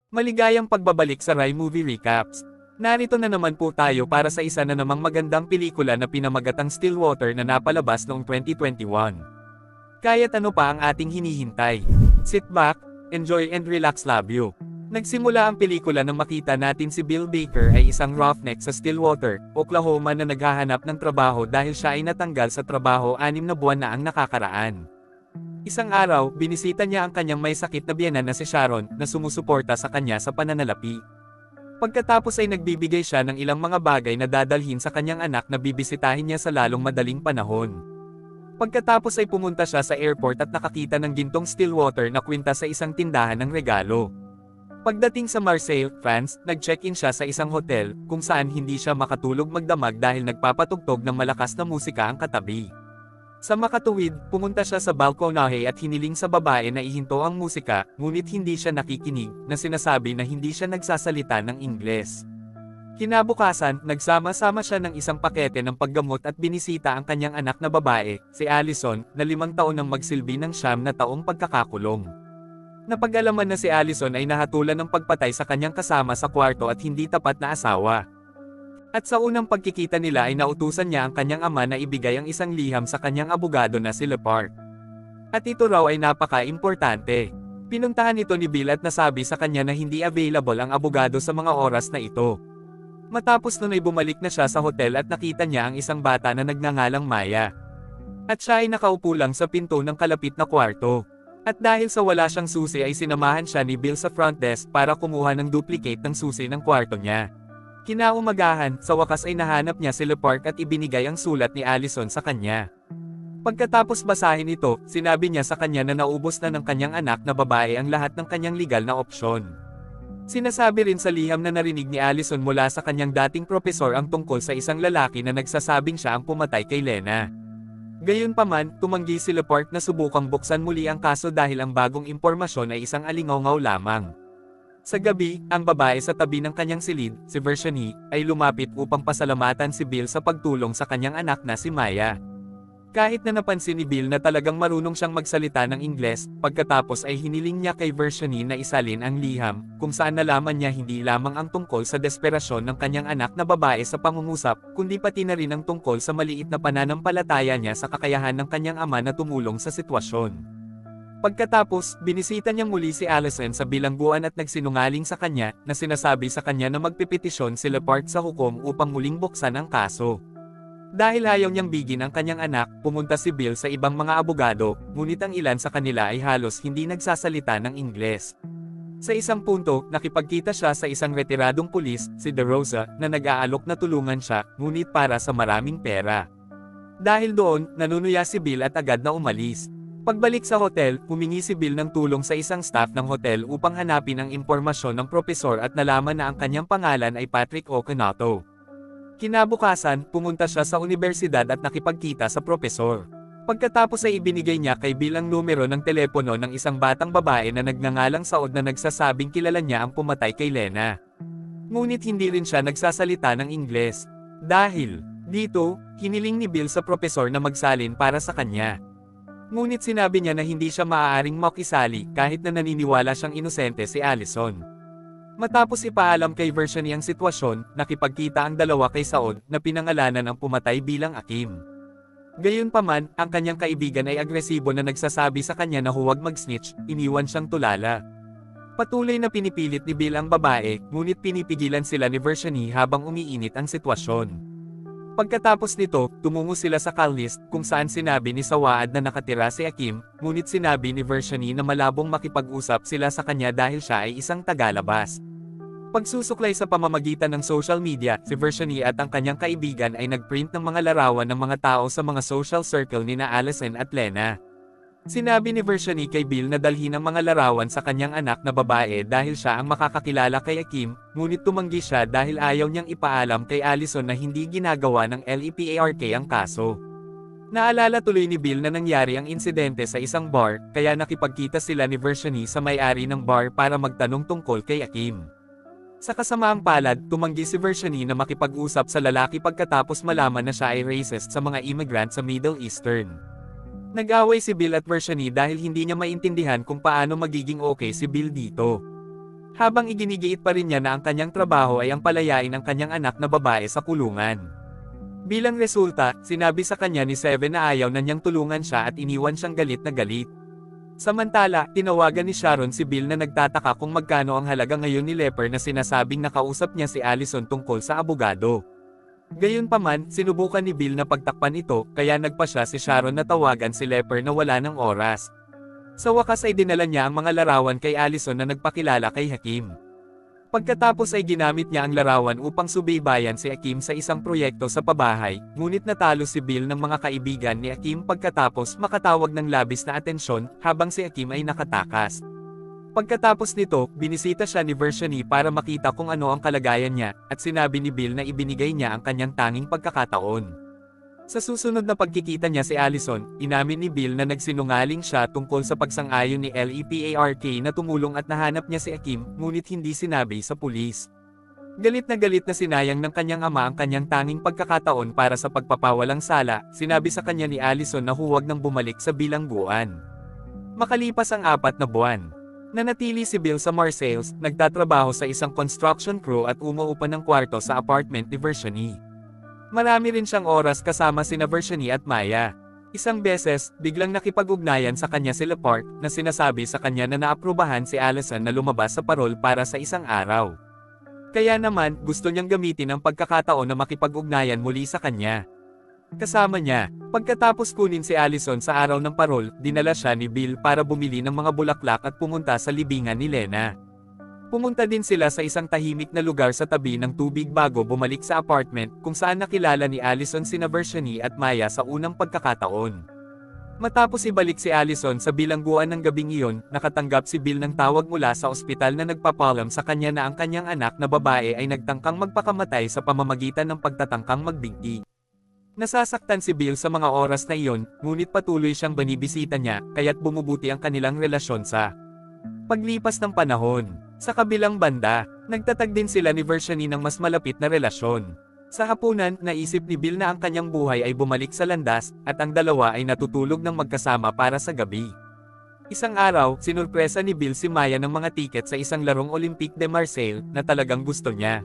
Maligayang pagbabalik sa Rai Movie Recaps. Narito na naman po tayo para sa isa na namang magandang pelikula na pinamagatang Stillwater na napalabas noong 2021. Kaya't ano pa ang ating hinihintay? Sit back, enjoy and relax, love you. Nagsimula ang pelikula nang makita natin si Bill Baker ay isang roughneck sa Stillwater, Oklahoma na naghahanap ng trabaho dahil siya ay natanggal sa trabaho 6 na buwan na ang nakakaraan. Isang araw, binisita niya ang kanyang may sakit na biyenan na si Sharon, na sumusuporta sa kanya sa pananalapi. Pagkatapos ay nagbibigay siya ng ilang mga bagay na dadalhin sa kanyang anak na bibisitahin niya sa lalong madaling panahon. Pagkatapos ay pumunta siya sa airport at nakakita ng gintong Stillwater na kwinta sa isang tindahan ng regalo. Pagdating sa Marseille, France, nag-check-in siya sa isang hotel, kung saan hindi siya makatulog magdamag dahil nagpapatugtog ng malakas na musika ang katabi. Sa makatuwid, pumunta siya sa balkonahe at hiniling sa babae na ihinto ang musika, ngunit hindi siya nakikinig, na sinasabi na hindi siya nagsasalita ng Ingles. Kinabukasan, nagsama-sama siya ng isang pakete ng paggamot at binisita ang kanyang anak na babae, si Allison, na 5 taon nang magsilbi ng 9 na taong pagkakakulong. Napag-alaman na si Allison ay nahatulan ng pagpatay sa kanyang kasama sa kwarto at hindi tapat na asawa. At sa unang pagkikita nila ay nautusan niya ang kanyang ama na ibigay ang isang liham sa kanyang abogado na si LeParc. At ito raw ay napaka-importante. Pinuntahan ito ni Bill at nasabi sa kanya na hindi available ang abogado sa mga oras na ito. Matapos nun ay bumalik na siya sa hotel at nakita niya ang isang bata na nagngangalang Maya. At siya ay nakaupo lang sa pinto ng kalapit na kwarto. At dahil sa wala siyang susi ay sinamahan siya ni Bill sa front desk para kumuha ng duplicate ng susi ng kwarto niya. Kinaumagahan, sa wakas ay nahanap niya si LeParc at ibinigay ang sulat ni Allison sa kanya. Pagkatapos basahin ito, sinabi niya sa kanya na naubos na ng kanyang anak na babae ang lahat ng kanyang legal na opsyon. Sinasabi rin sa liham na narinig ni Allison mula sa kanyang dating propesor ang tungkol sa isang lalaki na nagsasabing siya ang pumatay kay Lena. Gayunpaman, tumanggi si LeParc na subukang buksan muli ang kaso dahil ang bagong impormasyon ay isang alingaw-ngaw lamang. Sa gabi, ang babae sa tabi ng kanyang silid, si Virginie, ay lumapit upang pasalamatan si Bill sa pagtulong sa kanyang anak na si Maya. Kahit na napansin ni Bill na talagang marunong siyang magsalita ng Ingles, pagkatapos ay hiniling niya kay Virginie na isalin ang liham, kung saan nalaman niya hindi lamang ang tungkol sa desperasyon ng kanyang anak na babae sa pangungusap, kundi pati na rin ang tungkol sa maliit na pananampalataya niya sa kakayahan ng kanyang ama na tumulong sa sitwasyon. Pagkatapos, binisita niya muli si Allison sa bilangguan at nagsinungaling sa kanya, na sinasabi sa kanya na magpipetisyon si LeParc sa hukom upang muling buksan ang kaso. Dahil ayaw niyang bigin ang kanyang anak, pumunta si Bill sa ibang mga abogado, ngunit ang ilan sa kanila ay halos hindi nagsasalita ng Ingles. Sa isang punto, nakipagkita siya sa isang retiradong pulis, si De Rosa, na nag-aalok na tulungan siya, ngunit para sa maraming pera. Dahil doon, nanunuya si Bill at agad na umalis. Pagbalik sa hotel, humingi si Bill ng tulong sa isang staff ng hotel upang hanapin ang impormasyon ng propesor at nalaman na ang kanyang pangalan ay Patrick Okonato. Kinabukasan, pumunta siya sa universidad at nakipagkita sa propesor. Pagkatapos ay ibinigay niya kay Bill ang numero ng telepono ng isang batang babae na nagngangalang Saud na nagsasabing kilala niya ang pumatay kay Lena. Ngunit hindi rin siya nagsasalita ng Ingles. Dahil dito, hiniling ni Bill sa propesor na magsalin para sa kanya. Ngunit sinabi niya na hindi siya maaaring makisali kahit na naniniwala siyang inosente si Allison. Matapos ipaalam kay Virginie ang sitwasyon, nakipagkita ang dalawa kay Saud na pinangalanan ang pumatay bilang Akim. Gayunpaman, ang kanyang kaibigan ay agresibo na nagsasabi sa kanya na huwag mag-snitch, iniwan siyang tulala. Patuloy na pinipilit ni Bill ang babae, ngunit pinipigilan sila ni Virginie habang umiinit ang sitwasyon. Pagkatapos nito, tumungo sila sa call list, kung saan sinabi ni Sawaad na nakatira si Akim, ngunit sinabi ni Virginie na malabong makipag-usap sila sa kanya dahil siya ay isang tagalabas. Pagsusuklay sa pamamagitan ng social media, si Virginie at ang kanyang kaibigan ay nagprint ng mga larawan ng mga tao sa mga social circle ni na Allison at Lena. Sinabi ni Virginie kay Bill na dalhin ang mga larawan sa kanyang anak na babae dahil siya ang makakakilala kay Akim, ngunit tumanggi siya dahil ayaw niyang ipaalam kay Allison na hindi ginagawa ng LEPARK ang kaso. Naalala tuloy ni Bill na nangyari ang insidente sa isang bar, kaya nakipagkita sila ni Virginie sa may-ari ng bar para magtanong tungkol kay Akim. Sa kasamaang palad, tumanggi si Virginie na makipag-usap sa lalaki pagkatapos malaman na siya ay racist sa mga immigrant sa Middle Eastern. Nag-away si Bill at Virginie dahil hindi niya maintindihan kung paano magiging okay si Bill dito. Habang iginigiit pa rin niya na ang kanyang trabaho ay ang palayain ang kanyang anak na babae sa kulungan. Bilang resulta, sinabi sa kanya ni Seven na ayaw na niyang tulungan siya at iniwan siyang galit na galit. Samantala, tinawagan ni Sharon si Bill na nagtataka kung magkano ang halaga ngayon ni Lepper na sinasabing nakausap niya si Allison tungkol sa abogado. Gayunpaman, sinubukan ni Bill na pagtakpan ito, kaya nagpa siya si Sharon na tawagan si Lepper na wala ng oras. Sa wakas ay dinala niya ang mga larawan kay Allison na nagpakilala kay Hakim. Pagkatapos ay ginamit niya ang larawan upang subaybayan si Hakim sa isang proyekto sa pabahay, ngunit natalo si Bill ng mga kaibigan ni Hakim pagkatapos makatawag ng labis na atensyon habang si Hakim ay nakatakas. Pagkatapos nito, binisita siya ni Vershani para makita kung ano ang kalagayan niya, at sinabi ni Bill na ibinigay niya ang kanyang tanging pagkakataon. Sa susunod na pagkikita niya si Allison, inamin ni Bill na nagsinungaling siya tungkol sa pagsang-ayon ni Lepark na tumulong at nahanap niya si Hakim, ngunit hindi sinabi sa pulis. Galit na sinayang ng kanyang ama ang kanyang tanging pagkakataon para sa pagpapawalang sala, sinabi sa kanya ni Allison na huwag nang bumalik sa bilangguan. Makalipas ang 4 na buwan, nanatili si Bill sa Marseilles, nagtatrabaho sa isang construction crew at umuupa ng kwarto sa apartment ni Vershani. Marami rin siyang oras kasama sina Vershani at Maya. Isang beses, biglang nakipag-ugnayan sa kanya si Lepark, na sinasabi sa kanya na naaprubahan si Allison na lumabas sa parol para sa isang araw. Kaya naman, gusto niyang gamitin ang pagkakataon na makipag-ugnayan muli sa kanya. Kasama niya, pagkatapos kunin si Allison sa araw ng parol, dinala siya ni Bill para bumili ng mga bulaklak at pumunta sa libingan ni Lena. Pumunta din sila sa isang tahimik na lugar sa tabi ng tubig bago bumalik sa apartment kung saan nakilala ni Allison sina Vershani at Maya sa unang pagkakataon. Matapos ibalik si Allison sa bilangguan ng gabing iyon, nakatanggap si Bill ng tawag mula sa ospital na nagpapalam sa kanya na ang kanyang anak na babae ay nagtangkang magpakamatay sa pamamagitan ng pagtatangkang magbigti. Nasasaktan si Bill sa mga oras na iyon, ngunit patuloy siyang binibisita niya, kaya't bumubuti ang kanilang relasyon sa paglipas ng panahon. Sa kabilang banda, nagtatag din sila ni Vershani ng mas malapit na relasyon. Sa hapunan, naisip ni Bill na ang kanyang buhay ay bumalik sa landas, at ang dalawa ay natutulog ng magkasama para sa gabi. Isang araw, sinurpresa ni Bill si Maya ng mga tiket sa isang larong Olympique de Marseille, na talagang gusto niya.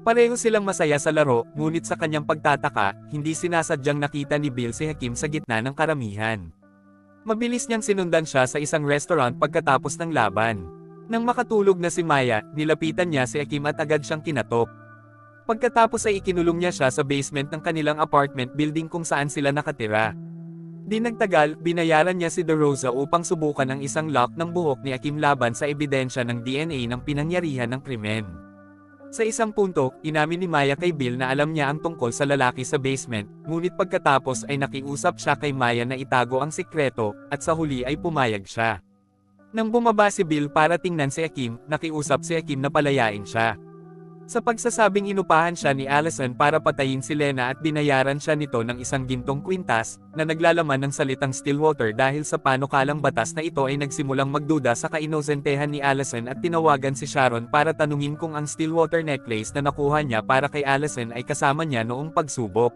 Pareho silang masaya sa laro, ngunit sa kanyang pagtataka, hindi sinasadyang nakita ni Bill si Hakim sa gitna ng karamihan. Mabilis niyang sinundan siya sa isang restaurant pagkatapos ng laban. Nang makatulog na si Maya, nilapitan niya si Hakim at agad siyang kinatok. Pagkatapos ay ikinulong niya siya sa basement ng kanilang apartment building kung saan sila nakatira. Di nagtagal, binayaran niya si De Rosa upang subukan ang isang lock ng buhok ni Hakim laban sa ebidensya ng DNA ng pinangyarihan ng krimen. Sa isang punto, inamin ni Maya kay Bill na alam niya ang tungkol sa lalaki sa basement, ngunit pagkatapos ay nakiusap siya kay Maya na itago ang sikreto, at sa huli ay pumayag siya. Nang bumaba si Bill para tingnan si Hakim, nakiusap si Hakim na palayain siya. Sa pagsasabing inupahan siya ni Allison para patayin si Lena at binayaran siya nito ng isang gintong kwintas, na naglalaman ng salitang Stillwater dahil sa panukalang batas na ito ay nagsimulang magduda sa kainosentehan ni Allison at tinawagan si Sharon para tanungin kung ang Stillwater necklace na nakuha niya para kay Allison ay kasama niya noong pagsubok.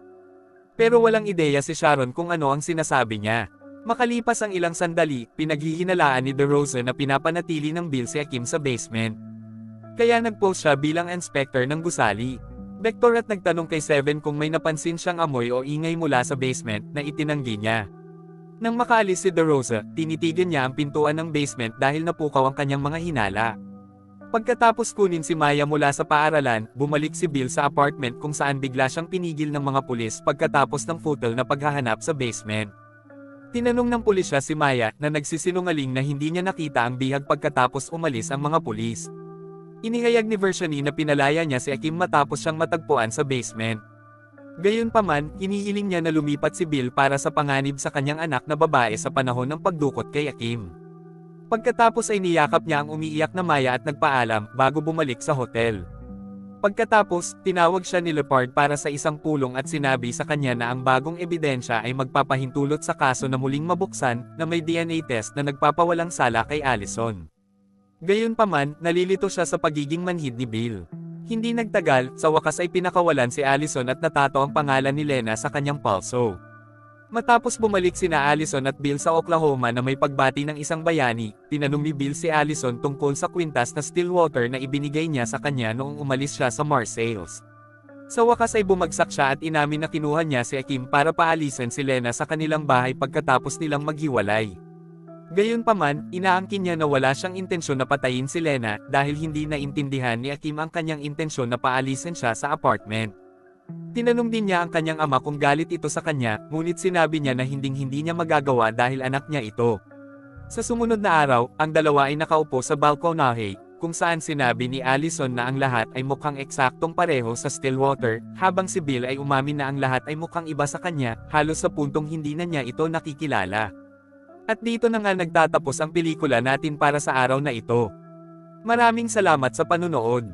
Pero walang ideya si Sharon kung ano ang sinasabi niya. Makalipas ang ilang sandali, pinaghihinalaan ni De Rosa na pinapanatili ng Bill si Hakim sa basement. Kaya nag-post siya bilang inspector ng gusali. Vector at nagtanong kay Seven kung may napansin siyang amoy o ingay mula sa basement na itinanggi niya. Nang makaalis si De Rosa, tinitigan niya ang pintuan ng basement dahil napukaw ang kanyang mga hinala. Pagkatapos kunin si Maya mula sa paaralan, bumalik si Bill sa apartment kung saan bigla siyang pinigil ng mga pulis pagkatapos ng futile na paghahanap sa basement. Tinanong ng pulisya si Maya na nagsisinungaling na hindi niya nakita ang bihag pagkatapos umalis ang mga pulis. Inihayag ni Vershani na pinalaya niya si Hakim matapos siyang matagpuan sa basement. Gayunpaman, hinihiling niya na lumipat si Bill para sa panganib sa kanyang anak na babae sa panahon ng pagdukot kay Hakim. Pagkatapos ay niyakap niya ang umiiyak na Maya at nagpaalam bago bumalik sa hotel. Pagkatapos, tinawag siya ni Lepard para sa isang pulong at sinabi sa kanya na ang bagong ebidensya ay magpapahintulot sa kaso na muling mabuksan, na may DNA test na nagpapawalang sala kay Allison. Gayunpaman, nalilito siya sa pagiging manhid ni Bill. Hindi nagtagal, sa wakas ay pinakawalan si Allison at natato ang pangalan ni Lena sa kanyang palso. Matapos bumalik sina Allison at Bill sa Oklahoma na may pagbati ng isang bayani, tinanong ni Bill si Allison tungkol sa kwintas na Stillwater na ibinigay niya sa kanya noong umalis siya sa Marseilles. Sa wakas ay bumagsak siya at inamin na kinuha niya si Akim para paalisin si Lena sa kanilang bahay pagkatapos nilang maghiwalay. Gayunpaman, inaangkin niya na wala siyang intensyon na patayin si Lena dahil hindi naintindihan ni Akim ang kanyang intensyon na paalisin siya sa apartment. Tinanong din niya ang kanyang ama kung galit ito sa kanya, ngunit sinabi niya na hinding-hindi niya magagawa dahil anak niya ito. Sa sumunod na araw, ang dalawa ay nakaupo sa balkonahe, kung saan sinabi ni Allison na ang lahat ay mukhang eksaktong pareho sa Stillwater, habang si Bill ay umamin na ang lahat ay mukhang iba sa kanya, halos sa puntong hindi na niya ito nakikilala. At dito na nga nagtatapos ang pelikula natin para sa araw na ito. Maraming salamat sa panunood.